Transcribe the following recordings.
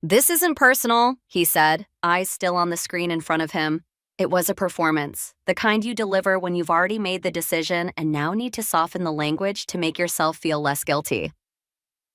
"This isn't personal," he said, eyes still on the screen in front of him. It was a performance, the kind you deliver when you've already made the decision and now need to soften the language to make yourself feel less guilty.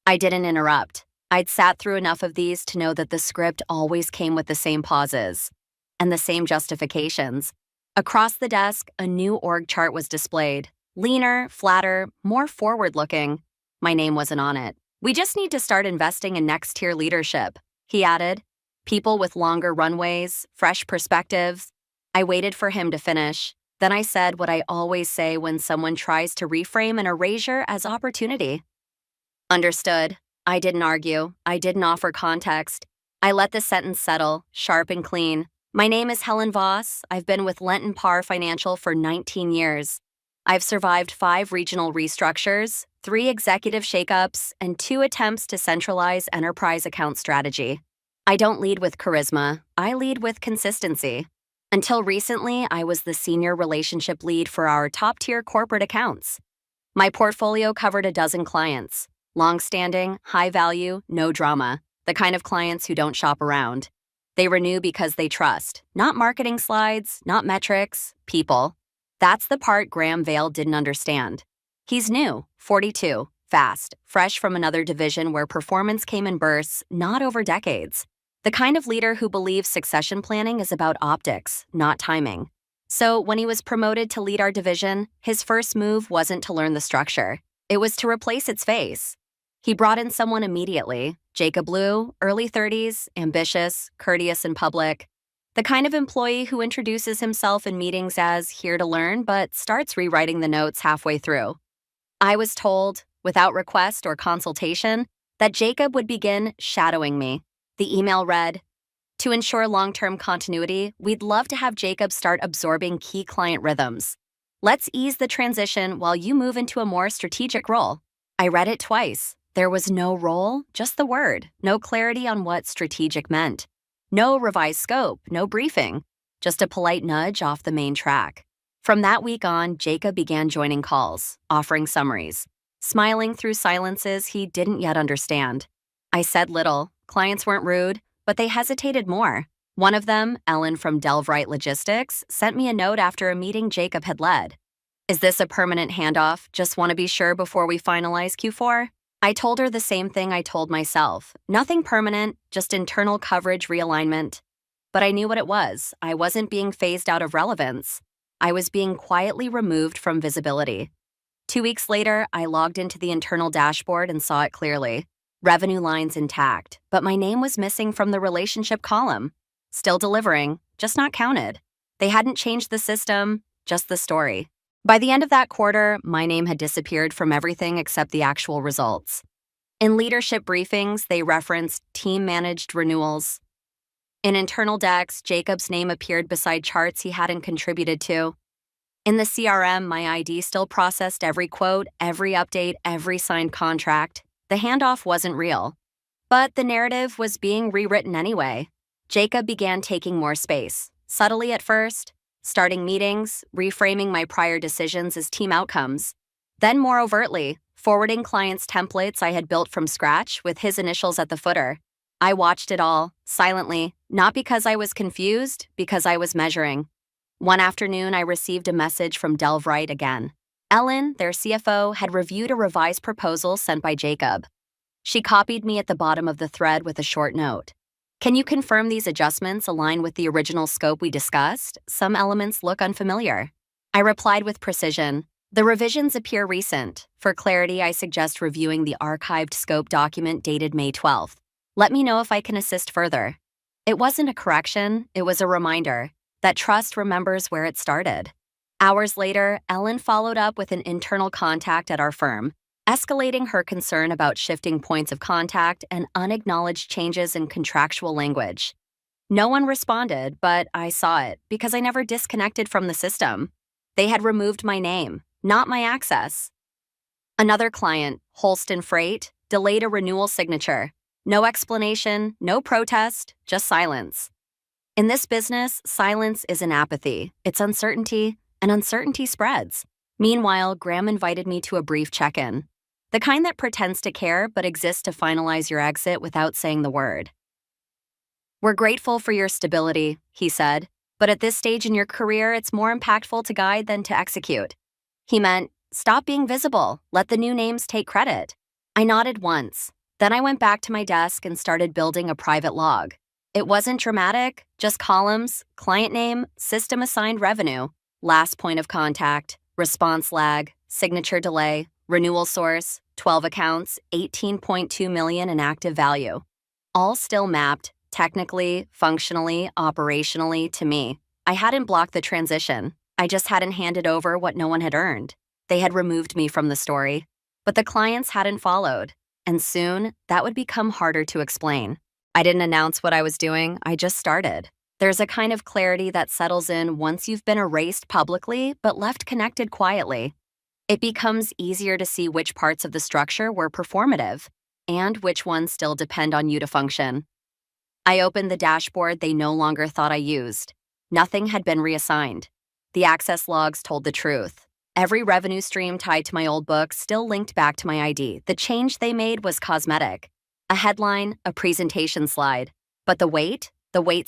I didn't interrupt. I'd sat through enough of these to know that the script always came with the same pauses and the same justifications. Across the desk, a new org chart was displayed. Leaner, flatter, more forward-looking. My name wasn't on it. "We just need to start investing in next-tier leadership," he added. "People with longer runways, fresh perspectives." I waited for him to finish. Then I said what I always say when someone tries to reframe an erasure as opportunity. "Understood." I didn't argue. I didn't offer context. I let the sentence settle, sharp and clean. "My name is Helen Voss. I've been with Lent and Parr Financial for 19 years. I've survived 5 regional restructures, 3 executive shakeups, and 2 attempts to centralize enterprise account strategy. I don't lead with charisma. I lead with consistency. Until recently, I was the senior relationship lead for our top-tier corporate accounts. My portfolio covered a dozen clients. Long-standing, high-value, no drama. The kind of clients who don't shop around. They renew because they trust. Not marketing slides, not metrics, people. That's the part Graham Vail didn't understand. He's new, 42, fast, fresh from another division where performance came in bursts, not over decades. The kind of leader who believes succession planning is about optics, not timing. So when he was promoted to lead our division, his first move wasn't to learn the structure. It was to replace its face. He brought in someone immediately. Jacob Liu, early 30s, ambitious, courteous in public. The kind of employee who introduces himself in meetings as here to learn but starts rewriting the notes halfway through. I was told, without request or consultation, that Jacob would begin shadowing me. The email read, "To ensure long-term continuity, we'd love to have Jacob start absorbing key client rhythms. Let's ease the transition while you move into a more strategic role." I read it twice. There was no role, just the word, no clarity on what strategic meant. No revised scope, no briefing, just a polite nudge off the main track. From that week on, Jacob began joining calls, offering summaries, smiling through silences he didn't yet understand. I said little. Clients weren't rude, but they hesitated more. One of them, Ellen from Delvright Logistics, sent me a note after a meeting Jacob had led. "Is this a permanent handoff? Just want to be sure before we finalize Q4? I told her the same thing I told myself. Nothing permanent, just internal coverage realignment. But I knew what it was. I wasn't being phased out of relevance. I was being quietly removed from visibility. 2 weeks later, I logged into the internal dashboard and saw it clearly. Revenue lines intact, but my name was missing from the relationship column. Still delivering, just not counted. They hadn't changed the system, just the story. By the end of that quarter, my name had disappeared from everything except the actual results. In leadership briefings, they referenced team-managed renewals. In internal decks, Jacob's name appeared beside charts he hadn't contributed to. In the CRM, my ID still processed every quote, every update, every signed contract. The handoff wasn't real. But the narrative was being rewritten anyway. Jacob began taking more space, subtly at first, starting meetings, reframing my prior decisions as team outcomes. Then more overtly, forwarding clients' templates I had built from scratch with his initials at the footer. I watched it all, silently, not because I was confused, because I was measuring. One afternoon, I received a message from Delvright again. Ellen, their CFO, had reviewed a revised proposal sent by Jacob. She copied me at the bottom of the thread with a short note. "Can you confirm these adjustments align with the original scope we discussed? Some elements look unfamiliar." I replied with precision. "The revisions appear recent. For clarity, I suggest reviewing the archived scope document dated May 12th. Let me know if I can assist further." It wasn't a correction, it was a reminder that trust remembers where it started. Hours later, Ellen followed up with an internal contact at our firm, escalating her concern about shifting points of contact and unacknowledged changes in contractual language. No one responded, but I saw it because I never disconnected from the system. They had removed my name, not my access. Another client, Holston Freight, delayed a renewal signature. No explanation, no protest, just silence. In this business, silence isn't apathy, it's uncertainty, and uncertainty spreads. Meanwhile, Graham invited me to a brief check-in. The kind that pretends to care but exists to finalize your exit without saying the word. "We're grateful for your stability," he said, "but at this stage in your career, it's more impactful to guide than to execute." He meant, "Stop being visible, let the new names take credit." I nodded once. Then I went back to my desk and started building a private log. It wasn't dramatic, just columns, client name, system assigned revenue, last point of contact, response lag, signature delay, renewal source, 12 accounts, 18.2 million in active value. All still mapped, technically, functionally, operationally, to me. I hadn't blocked the transition. I just hadn't handed over what no one had earned. They had removed me from the story. But the clients hadn't followed. And soon, that would become harder to explain. I didn't announce what I was doing, I just started. There's a kind of clarity that settles in once you've been erased publicly but left connected quietly. It becomes easier to see which parts of the structure were performative and which ones still depend on you to function. I opened the dashboard they no longer thought I used. Nothing had been reassigned. The access logs told the truth. Every revenue stream tied to my old book still linked back to my ID. The change they made was cosmetic. A headline, a presentation slide. But the weight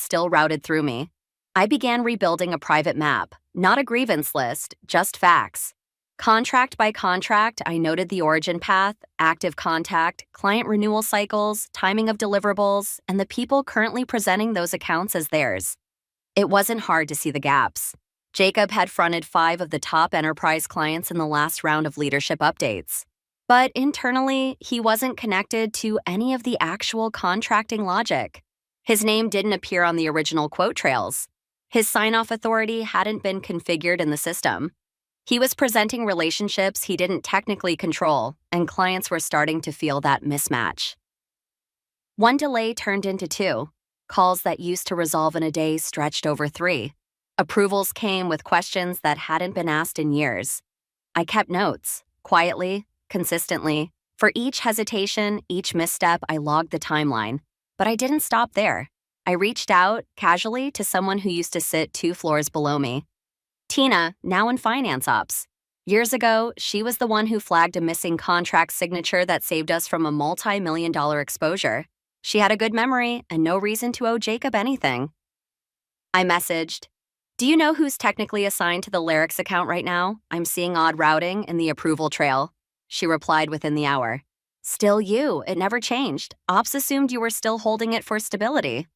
still routed through me. I began rebuilding a private map, not a grievance list, just facts. Contract by contract, I noted the origin path, active contact, client renewal cycles, timing of deliverables, and the people currently presenting those accounts as theirs. It wasn't hard to see the gaps. Jacob had fronted 5 of the top enterprise clients in the last round of leadership updates. But internally, he wasn't connected to any of the actual contracting logic. His name didn't appear on the original quote trails. His sign-off authority hadn't been configured in the system. He was presenting relationships he didn't technically control, and clients were starting to feel that mismatch. One delay turned into 2. Calls that used to resolve in a day stretched over 3. Approvals came with questions that hadn't been asked in years. I kept notes, quietly, consistently. For each hesitation, each misstep, I logged the timeline. But I didn't stop there. I reached out, casually, to someone who used to sit 2 floors below me. Tina, now in finance ops. Years ago, she was the one who flagged a missing contract signature that saved us from a multi-million-dollar exposure. She had a good memory and no reason to owe Jacob anything. I messaged, "Do you know who's technically assigned to the Lyrics account right now? I'm seeing odd routing in the approval trail." She replied within the hour. "Still you, it never changed. Ops assumed you were still holding it for stability."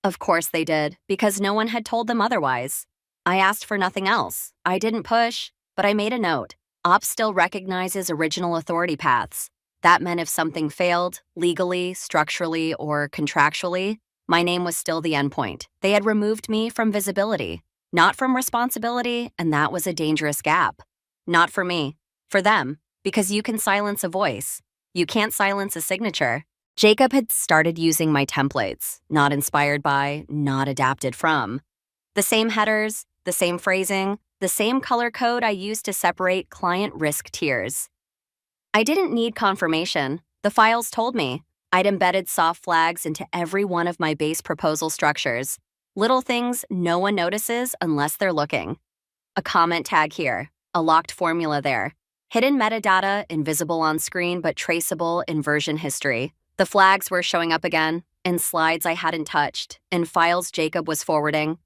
Of course they did, because no one had told them otherwise. I asked for nothing else. I didn't push, but I made a note. Ops still recognizes original authority paths. That meant if something failed, legally, structurally, or contractually, my name was still the endpoint. They had removed me from visibility, not from responsibility, and that was a dangerous gap. Not for me, for them, because you can silence a voice. You can't silence a signature. Jacob had started using my templates, not inspired by, not adapted from. The same headers, the same phrasing, the same color code I used to separate client risk tiers. I didn't need confirmation. The files told me. I'd embedded soft flags into every one of my base proposal structures. Little things no one notices unless they're looking. A comment tag here, a locked formula there. Hidden metadata, invisible on screen but traceable in version history. The flags were showing up again, in slides I hadn't touched, in files Jacob was forwarding.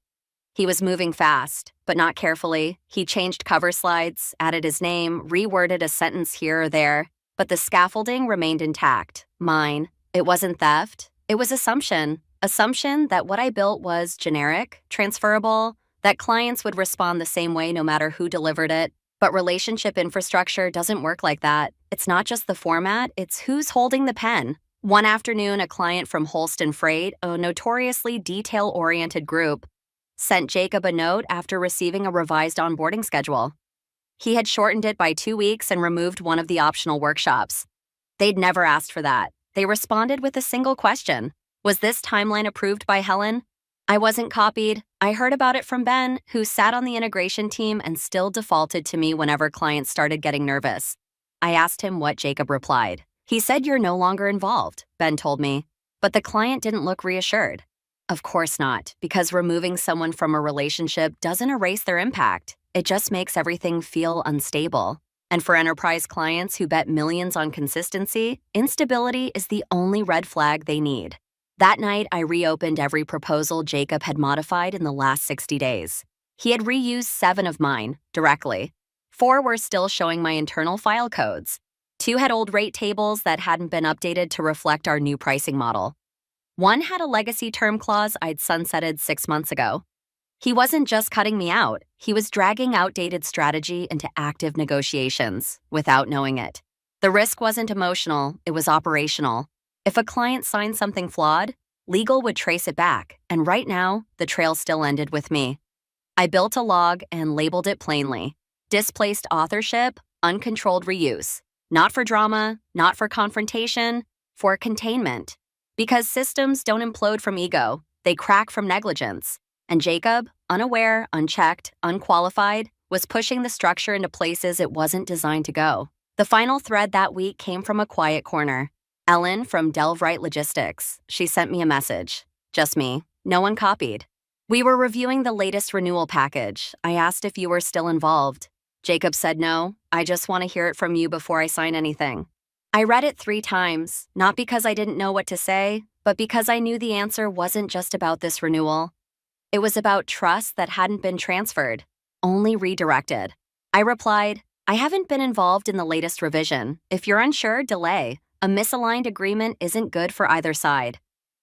He was moving fast, but not carefully. He changed cover slides, added his name, reworded a sentence here or there, but the scaffolding remained intact. Mine. It wasn't theft. It was assumption. Assumption that what I built was generic, transferable, that clients would respond the same way no matter who delivered it. But relationship infrastructure doesn't work like that. It's not just the format, it's who's holding the pen. One afternoon, a client from Holston Freight, a notoriously detail-oriented group, sent Jacob a note after receiving a revised onboarding schedule. He had shortened it by 2 weeks and removed one of the optional workshops. They'd never asked for that. They responded with a single question. Was this timeline approved by Helen? I wasn't copied. I heard about it from Ben, who sat on the integration team and still defaulted to me whenever clients started getting nervous. I asked him what Jacob replied. He said, "You're no longer involved," Ben told me. But the client didn't look reassured. Of course not, because removing someone from a relationship doesn't erase their impact. It just makes everything feel unstable. And for enterprise clients who bet millions on consistency, instability is the only red flag they need. That night, I reopened every proposal Jacob had modified in the last 60 days. He had reused 7 of mine, directly. 4 were still showing my internal file codes. 2 had old rate tables that hadn't been updated to reflect our new pricing model. 1 had a legacy term clause I'd sunsetted 6 months ago. He wasn't just cutting me out, he was dragging outdated strategy into active negotiations, without knowing it. The risk wasn't emotional, it was operational. If a client signed something flawed, legal would trace it back, and right now, the trail still ended with me. I built a log and labeled it plainly. Displaced authorship, uncontrolled reuse. Not for drama, not for confrontation, for containment. Because systems don't implode from ego, they crack from negligence. And Jacob, unaware, unchecked, unqualified, was pushing the structure into places it wasn't designed to go. The final thread that week came from a quiet corner. Ellen from Delvright Logistics. She sent me a message. Just me. No one copied. We were reviewing the latest renewal package. I asked if you were still involved. Jacob said no. I just want to hear it from you before I sign anything. I read it 3 times, not because I didn't know what to say, but because I knew the answer wasn't just about this renewal. It was about trust that hadn't been transferred, only redirected. I replied, I haven't been involved in the latest revision. If you're unsure, delay. A misaligned agreement isn't good for either side.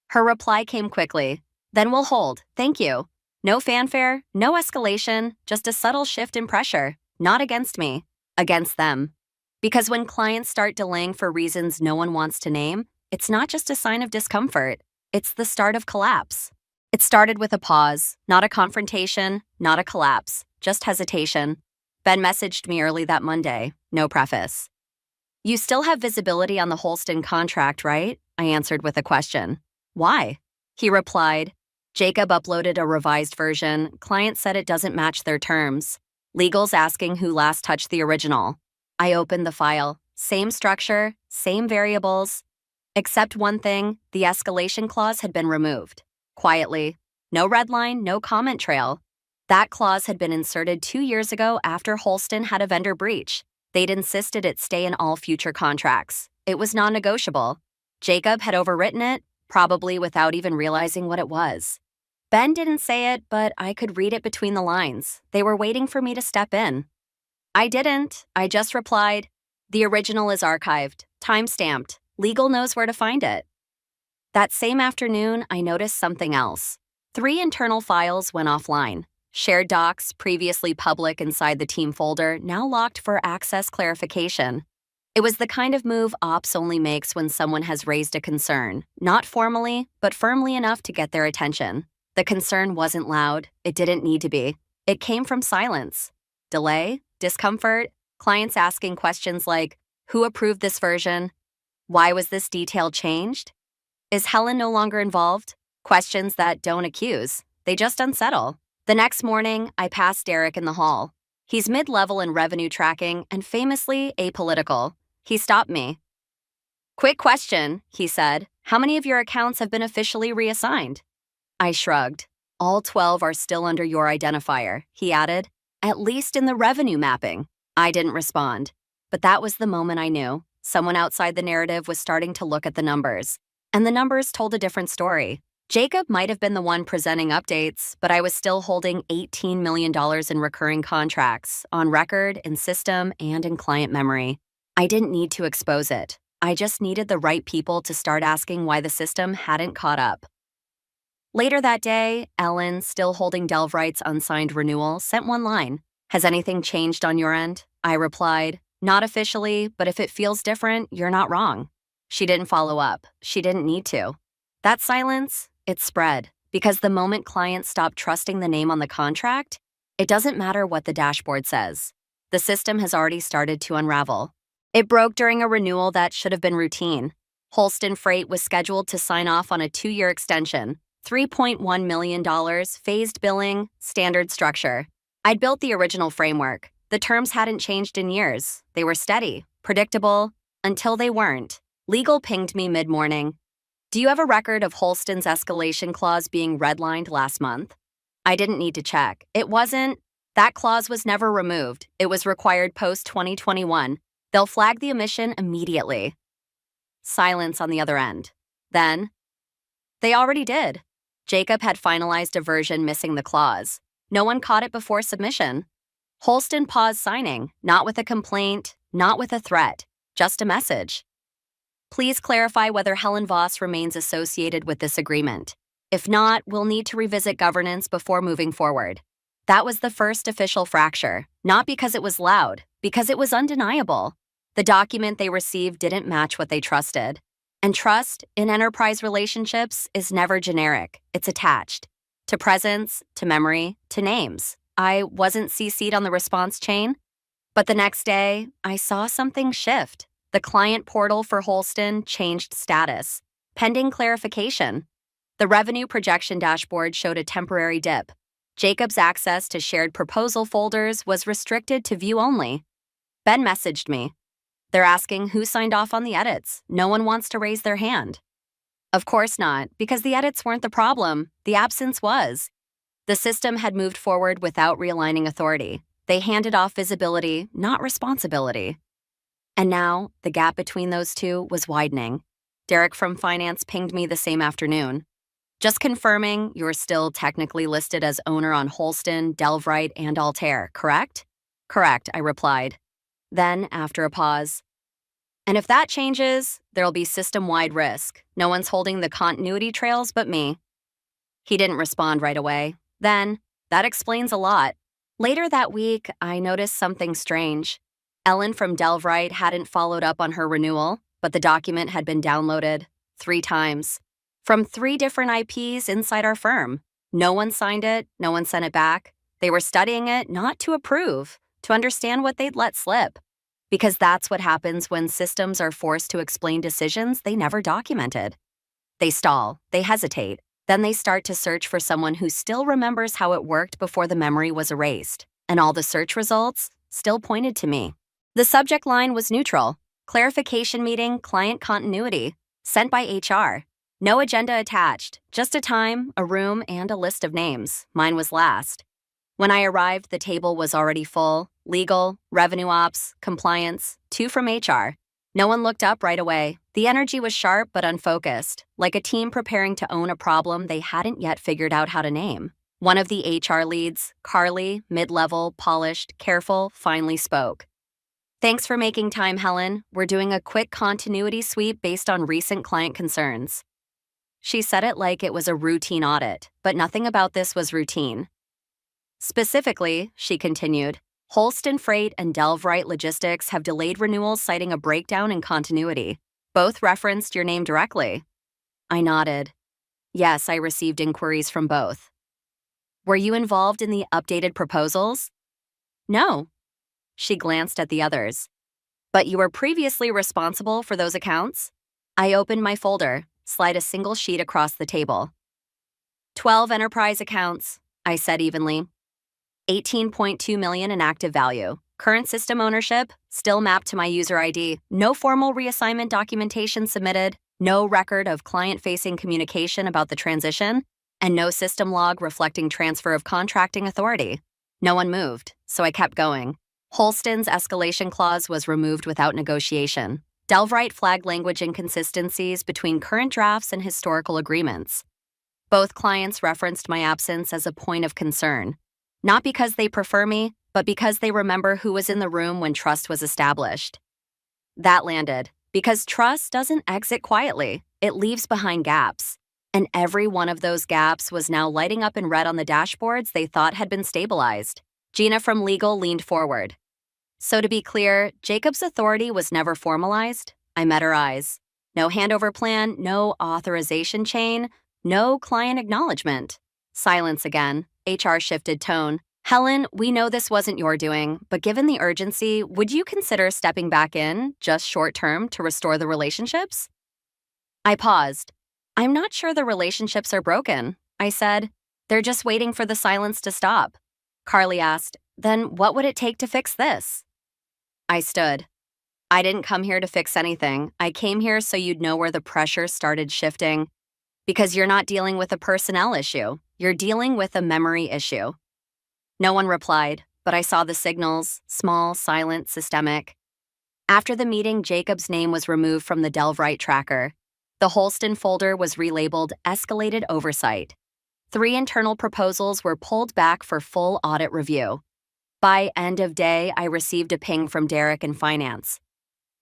Her reply came quickly. Then we'll hold, thank you. No fanfare, no escalation, just a subtle shift in pressure. Not against me, against them. Because when clients start delaying for reasons no one wants to name, it's not just a sign of discomfort, it's the start of collapse. It started with a pause, not a confrontation, not a collapse, just hesitation. Ben messaged me early that Monday, no preface. You still have visibility on the Holston contract, right? I answered with a question. Why? He replied, Jacob uploaded a revised version. Client said it doesn't match their terms. Legal's asking who last touched the original. I opened the file. Same structure, same variables. Except one thing, the escalation clause had been removed. Quietly. No red line, no comment trail. That clause had been inserted 2 years ago after Holston had a vendor breach. They'd insisted it stay in all future contracts. It was non-negotiable. Jacob had overwritten it, probably without even realizing what it was. Ben didn't say it, but I could read it between the lines. They were waiting for me to step in. I didn't. I just replied, the original is archived, time-stamped. Legal knows where to find it. That same afternoon, I noticed something else. 3 internal files went offline. Shared docs, previously public inside the team folder, now locked for access clarification. It was the kind of move ops only makes when someone has raised a concern, not formally, but firmly enough to get their attention. The concern wasn't loud. It didn't need to be. It came from silence. Delay, discomfort, clients asking questions like, who approved this version? Why was this detail changed? Is Helen no longer involved? Questions that don't accuse. They just unsettle. The next morning, I passed Derek in the hall. He's mid-level in revenue tracking and famously apolitical. He stopped me. Quick question, he said. How many of your accounts have been officially reassigned? I shrugged. All 12 are still under your identifier, he added. At least in the revenue mapping. I didn't respond. But that was the moment I knew. Someone outside the narrative was starting to look at the numbers. And the numbers told a different story. Jacob might have been the one presenting updates, but I was still holding $18 million in recurring contracts, on record, in system, and in client memory. I didn't need to expose it. I just needed the right people to start asking why the system hadn't caught up. Later that day, Ellen, still holding Delvright's unsigned renewal, sent one line. Has anything changed on your end? I replied, not officially, but if it feels different, you're not wrong. She didn't follow up. She didn't need to. That silence, it spread, because the moment clients stop trusting the name on the contract, it doesn't matter what the dashboard says. The system has already started to unravel. It broke during a renewal that should have been routine. Holston Freight was scheduled to sign off on a 2-year extension, $3.1 million, phased billing, standard structure. I'd built the original framework. The terms hadn't changed in years. They were steady, predictable, until they weren't. Legal pinged me mid-morning. Do you have a record of Holston's escalation clause being redlined last month? I didn't need to check. It wasn't. That clause was never removed. It was required post-2021. They'll flag the omission immediately. Silence on the other end. Then, They already did. Jacob had finalized a version missing the clause. No one caught it before submission. Holston paused signing, not with a complaint, not with a threat, just a message. Please clarify whether Helen Voss remains associated with this agreement. If not, we'll need to revisit governance before moving forward. That was the first official fracture, not because it was loud, because it was undeniable. The document they received didn't match what they trusted. And trust in enterprise relationships is never generic. It's attached to presence, to memory, to names. I wasn't CC'd on the response chain, but the next day, I saw something shift. The client portal for Holston changed status, pending clarification. The revenue projection dashboard showed a temporary dip. Jacob's access to shared proposal folders was restricted to view only. Ben messaged me. They're asking who signed off on the edits. No one wants to raise their hand. Of course not, because the edits weren't the problem. The absence was. The system had moved forward without realigning authority. They handed off visibility, not responsibility. And now, the gap between those two was widening. Derek from finance pinged me the same afternoon. Just confirming you're still technically listed as owner on Holston, Delvright, and Altair, correct? Correct, I replied. Then, after a pause, and if that changes, there'll be system-wide risk. No one's holding the continuity trails but me. He didn't respond right away. Then, that explains a lot. Later that week, I noticed something strange. Ellen from Delvright hadn't followed up on her renewal, but the document had been downloaded 3 times from 3 different IPs inside our firm. No one signed it, no one sent it back. They were studying it not to approve, to understand what they'd let slip. Because that's what happens when systems are forced to explain decisions they never documented. They stall, they hesitate, then they start to search for someone who still remembers how it worked before the memory was erased. And all the search results still pointed to me. The subject line was neutral. Clarification meeting, client continuity, sent by HR. No agenda attached, just a time, a room, and a list of names. Mine was last. When I arrived, the table was already full. Legal, revenue ops, compliance, 2 from HR. No one looked up right away. The energy was sharp but unfocused, like a team preparing to own a problem they hadn't yet figured out how to name. One of the HR leads, Carly, mid-level, polished, careful, finally spoke. Thanks for making time, Helen. We're doing a quick continuity sweep based on recent client concerns. She said it like it was a routine audit, but nothing about this was routine. Specifically, she continued, Holston Freight and Delvright Logistics have delayed renewals citing a breakdown in continuity. Both referenced your name directly. I nodded. Yes, I received inquiries from both. Were you involved in the updated proposals? No. She glanced at the others. But you were previously responsible for those accounts? I opened my folder, slid a single sheet across the table. 12 enterprise accounts, I said evenly. 18.2 million in active value. Current system ownership, still mapped to my user ID. No formal reassignment documentation submitted. No record of client-facing communication about the transition. And no system log reflecting transfer of contracting authority. No one moved, so I kept going. Holston's escalation clause was removed without negotiation. Delvright flagged language inconsistencies between current drafts and historical agreements. Both clients referenced my absence as a point of concern. Not because they prefer me, but because they remember who was in the room when trust was established. That landed, because trust doesn't exit quietly. It leaves behind gaps. And every one of those gaps was now lighting up in red on the dashboards they thought had been stabilized. Gina from legal leaned forward. So to be clear, Jacob's authority was never formalized. I met her eyes. No handover plan, no authorization chain, no client acknowledgement. Silence again. HR shifted tone. Helen, we know this wasn't your doing, but given the urgency, would you consider stepping back in, just short-term, to restore the relationships? I paused. I'm not sure the relationships are broken, I said. They're just waiting for the silence to stop. Carly asked, then what would it take to fix this? I stood. I didn't come here to fix anything. I came here so you'd know where the pressure started shifting. Because you're not dealing with a personnel issue. You're dealing with a memory issue. No one replied, but I saw the signals, small, silent, systemic. After the meeting, Jacob's name was removed from the Delvright tracker. The Holston folder was relabeled Escalated Oversight. 3 internal proposals were pulled back for full audit review. By end of day, I received a ping from Derek in finance.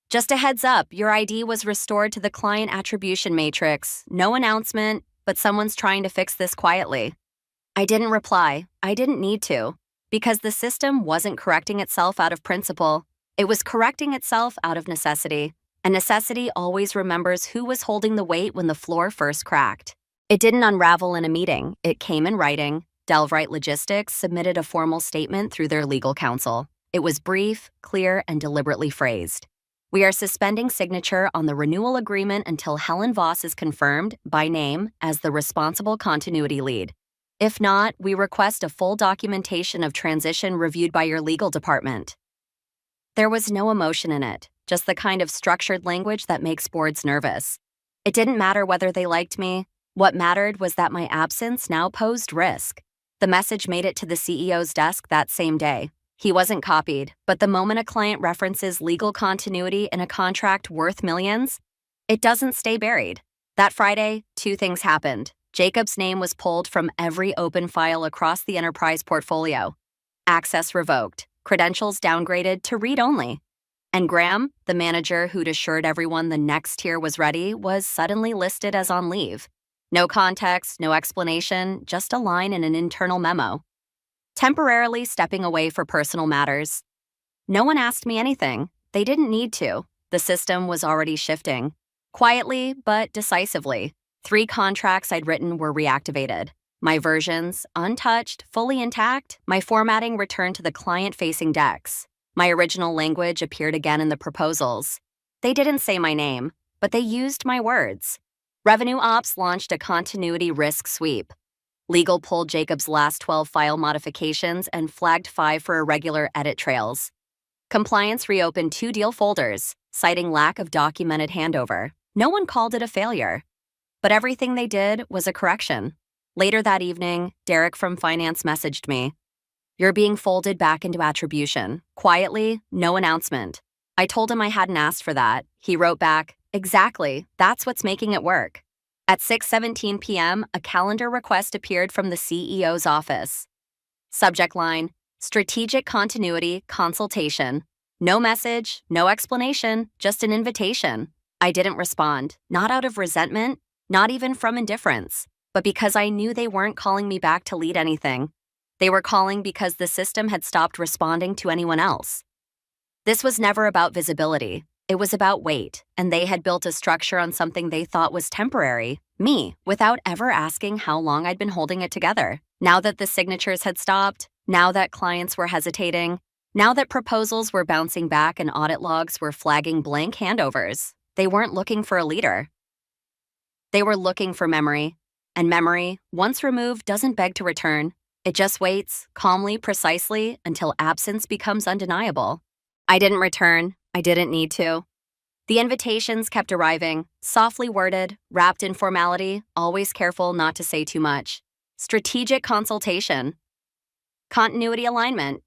Just a heads up, your ID was restored to the client attribution matrix. No announcement, but someone's trying to fix this quietly. I didn't reply. I didn't need to, because the system wasn't correcting itself out of principle. It was correcting itself out of necessity. And necessity always remembers who was holding the weight when the floor first cracked. It didn't unravel in a meeting. It came in writing. Delvrite Logistics submitted a formal statement through their legal counsel. It was brief, clear, and deliberately phrased. We are suspending signature on the renewal agreement until Helen Voss is confirmed, by name, as the responsible continuity lead. If not, we request a full documentation of transition reviewed by your legal department. There was no emotion in it, just the kind of structured language that makes boards nervous. It didn't matter whether they liked me. What mattered was that my absence now posed risk. The message made it to the CEO's desk that same day. He wasn't copied, but the moment a client references legal continuity in a contract worth millions, it doesn't stay buried. That Friday, 2 things happened. Jacob's name was pulled from every open file across the enterprise portfolio. Access revoked. Credentials downgraded to read-only. And Graham, the manager who'd assured everyone the next tier was ready, was suddenly listed as on leave. No context, no explanation, just a line in an internal memo. Temporarily stepping away for personal matters. No one asked me anything. They didn't need to. The system was already shifting. Quietly, but decisively. 3 contracts I'd written were reactivated. My versions, untouched, fully intact, my formatting returned to the client-facing decks. My original language appeared again in the proposals. They didn't say my name, but they used my words. Revenue Ops launched a continuity risk sweep. Legal pulled Jacob's last 12 file modifications and flagged 5 for irregular edit trails. Compliance reopened 2 deal folders, citing lack of documented handover. No one called it a failure. But everything they did was a correction. Later that evening, Derek from finance messaged me. You're being folded back into attribution. Quietly, no announcement. I told him I hadn't asked for that. He wrote back, exactly, that's what's making it work. At 6:17 p.m., a calendar request appeared from the CEO's office. Subject line, Strategic Continuity Consultation. No message, no explanation, just an invitation. I didn't respond, not out of resentment, not even from indifference, but because I knew they weren't calling me back to lead anything. They were calling because the system had stopped responding to anyone else. This was never about visibility. It was about weight, and they had built a structure on something they thought was temporary, me, without ever asking how long I'd been holding it together. Now that the signatures had stopped, now that clients were hesitating, now that proposals were bouncing back and audit logs were flagging blank handovers, they weren't looking for a leader. They were looking for memory, and memory, once removed, doesn't beg to return. It just waits, calmly, precisely, until absence becomes undeniable. I didn't return. I didn't need to. The invitations kept arriving, softly worded, wrapped in formality, always careful not to say too much. Strategic consultation. Continuity alignment.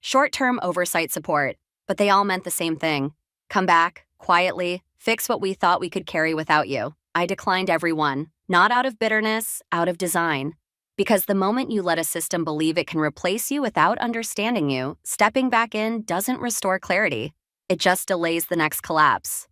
Short-term oversight support, but they all meant the same thing. Come back, quietly, fix what we thought we could carry without you. I declined every one, not out of bitterness, out of design. Because the moment you let a system believe it can replace you without understanding you, stepping back in doesn't restore clarity. It just delays the next collapse.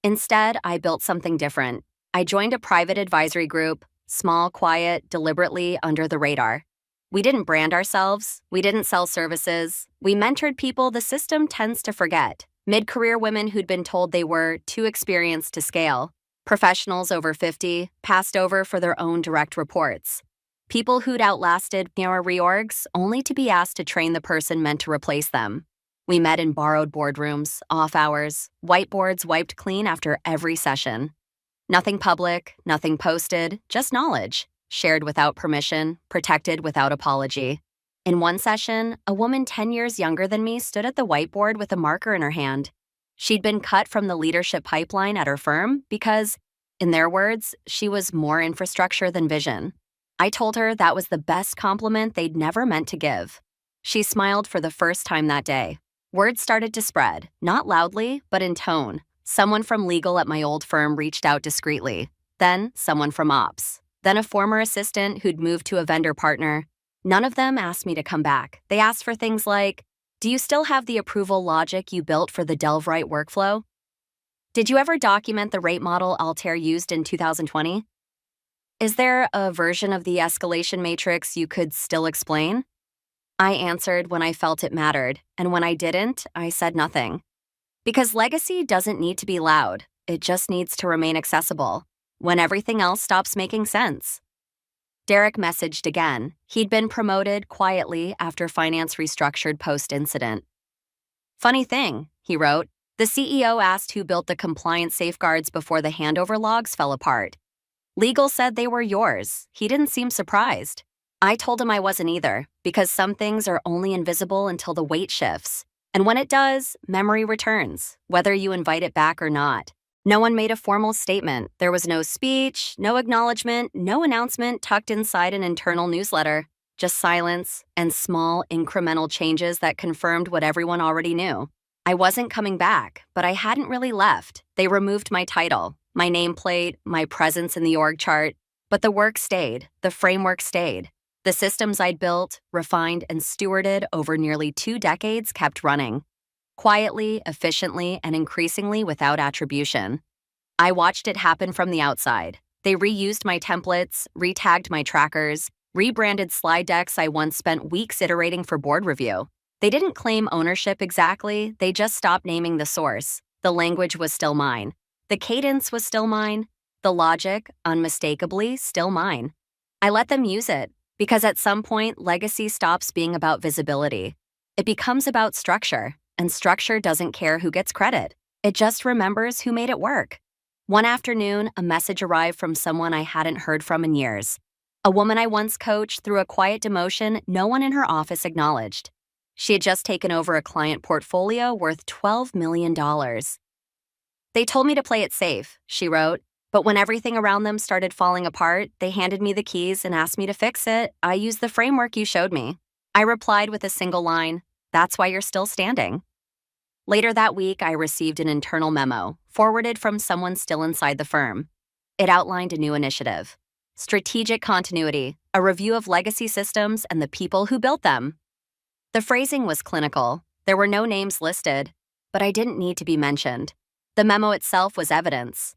Instead, I built something different. I joined a private advisory group, small, quiet, deliberately under the radar. We didn't brand ourselves. We didn't sell services. We mentored people the system tends to forget. Mid-career women who'd been told they were too experienced to scale. Professionals over 50, passed over for their own direct reports. People who'd outlasted narrow reorgs only to be asked to train the person meant to replace them. We met in borrowed boardrooms, off hours, whiteboards wiped clean after every session. Nothing public, nothing posted, just knowledge, shared without permission, protected without apology. In one session, a woman 10 years younger than me stood at the whiteboard with a marker in her hand. She'd been cut from the leadership pipeline at her firm because, in their words, she was more infrastructure than vision. I told her that was the best compliment they'd never meant to give. She smiled for the first time that day. Word started to spread, not loudly, but in tone. Someone from legal at my old firm reached out discreetly, then someone from ops, then a former assistant who'd moved to a vendor partner. None of them asked me to come back. They asked for things like, do you still have the approval logic you built for the Delve-Write workflow? Did you ever document the rate model Altair used in 2020? Is there a version of the escalation matrix you could still explain? I answered when I felt it mattered, and when I didn't, I said nothing. Because legacy doesn't need to be loud, it just needs to remain accessible, when everything else stops making sense. Derek messaged again. He'd been promoted quietly after finance restructured post-incident. Funny thing, he wrote, the CEO asked who built the compliance safeguards before the handover logs fell apart. Legal said they were yours. He didn't seem surprised. I told him I wasn't either, because some things are only invisible until the weight shifts. And when it does, memory returns, whether you invite it back or not. No one made a formal statement. There was no speech, no acknowledgement, no announcement tucked inside an internal newsletter. Just silence and small, incremental changes that confirmed what everyone already knew. I wasn't coming back, but I hadn't really left. They removed my title, my nameplate, my presence in the org chart. But the work stayed. The framework stayed. The systems I'd built, refined, and stewarded over nearly 2 decades kept running. Quietly, efficiently, and increasingly without attribution. I watched it happen from the outside. They reused my templates, retagged my trackers, rebranded slide decks I once spent weeks iterating for board review. They didn't claim ownership exactly, they just stopped naming the source. The language was still mine. The cadence was still mine. The logic, unmistakably, still mine. I let them use it, because at some point, legacy stops being about visibility. It becomes about structure. And structure doesn't care who gets credit. It just remembers who made it work. One afternoon, a message arrived from someone I hadn't heard from in years. A woman I once coached through a quiet demotion no one in her office acknowledged. She had just taken over a client portfolio worth $12 million. They told me to play it safe, she wrote, but when everything around them started falling apart, they handed me the keys and asked me to fix it. I used the framework you showed me. I replied with a single line, that's why you're still standing. Later that week, I received an internal memo, forwarded from someone still inside the firm. It outlined a new initiative. Strategic continuity, a review of legacy systems and the people who built them. The phrasing was clinical. There were no names listed, but I didn't need to be mentioned. The memo itself was evidence.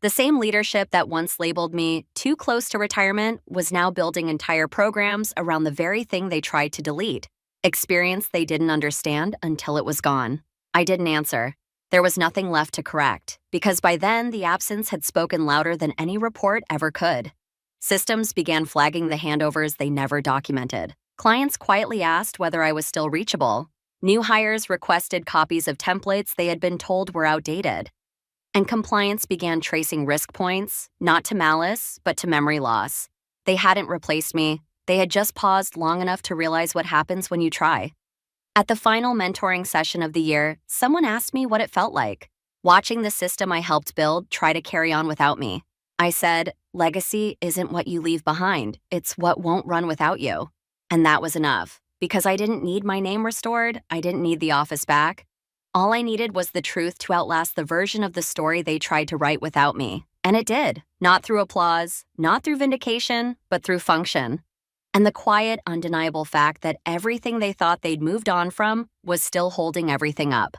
The same leadership that once labeled me too close to retirement was now building entire programs around the very thing they tried to delete. Experience they didn't understand until it was gone. I didn't answer. There was nothing left to correct, because by then the absence had spoken louder than any report ever could. Systems began flagging the handovers they never documented. Clients quietly asked whether I was still reachable. New hires requested copies of templates they had been told were outdated. And compliance began tracing risk points, not to malice, but to memory loss. They hadn't replaced me. They had just paused long enough to realize what happens when you try. At the final mentoring session of the year, someone asked me what it felt like, watching the system I helped build try to carry on without me. I said, legacy isn't what you leave behind, it's what won't run without you. And that was enough, because I didn't need my name restored, I didn't need the office back. All I needed was the truth to outlast the version of the story they tried to write without me. And it did, not through applause, not through vindication, but through function. And the quiet, undeniable fact that everything they thought they'd moved on from was still holding everything up.